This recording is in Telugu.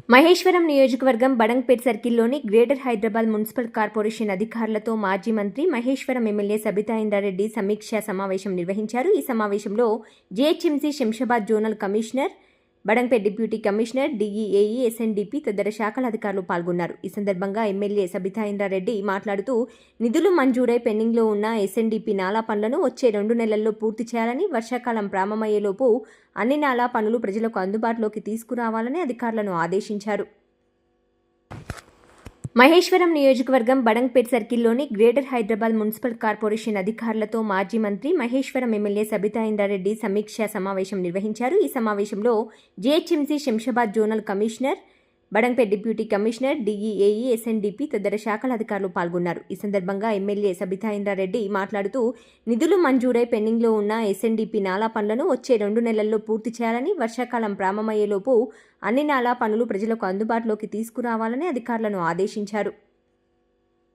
మహేశ్వరం నియోజకవర్గం బడంగ్పేట్ సర్కిల్లోని గ్రేటర్ హైదరాబాద్ మున్సిపల్ కార్పొరేషన్ అధికారులతో మాజీ మంత్రి మహేశ్వరం ఎమ్మెల్యే సబితా ఇంద్రారెడ్డి సమీక్షా సమావేశం నిర్వహించారు. ఈ సమావేశంలో GHMC Shamshabad zonal commissioner, Badangpet deputy commissioner, DEAE, SNDP తదితర శాఖల అధికారులు పాల్గొన్నారు. ఈ సందర్భంగా ఎమ్మెల్యే సబితా ఇంద్రారెడ్డి మాట్లాడుతూ నిధులు మంజూరై పెండింగ్లో ఉన్న ఎస్ఎన్డీపీ నాలా పనులను వచ్చే 2 నెలల్లో పూర్తి చేయాలని, వర్షాకాలం ప్రారంభమయ్యేలోపు అన్ని నాలా పనులు ప్రజలకు అందుబాటులోకి తీసుకురావాలని అధికారులను ఆదేశించారు. మహేశ్వరం నియోజకవర్గం బడంగ్పేట్ సర్కిల్లోని గ్రేటర్ హైదరాబాద్ మున్సిపల్ కార్పొరేషన్ అధికారులతో మాజీ మంత్రి మహేశ్వరం ఎమ్మెల్యే సబితా ఇంద్రారెడ్డి సమీక్షా సమావేశం నిర్వహించారు. ఈ సమావేశంలో GHMC Shamshabad zonal commissioner, Badangpet deputy commissioner, DEAE, SNDP తదితర శాఖల అధికారులు పాల్గొన్నారు. ఈ సందర్భంగా ఎమ్మెల్యే సబితా ఇంద్రారెడ్డి మాట్లాడుతూ నిధులు మంజూరై పెండింగ్లో ఉన్న ఎస్ఎన్డీపీ నాలా పనులను వచ్చే 2 నెలల్లో పూర్తి చేయాలని, వర్షాకాలం ప్రారంభమయ్యేలోపు అన్ని నాలా పనులు ప్రజలకు అందుబాటులోకి తీసుకురావాలని అధికారులను ఆదేశించారు.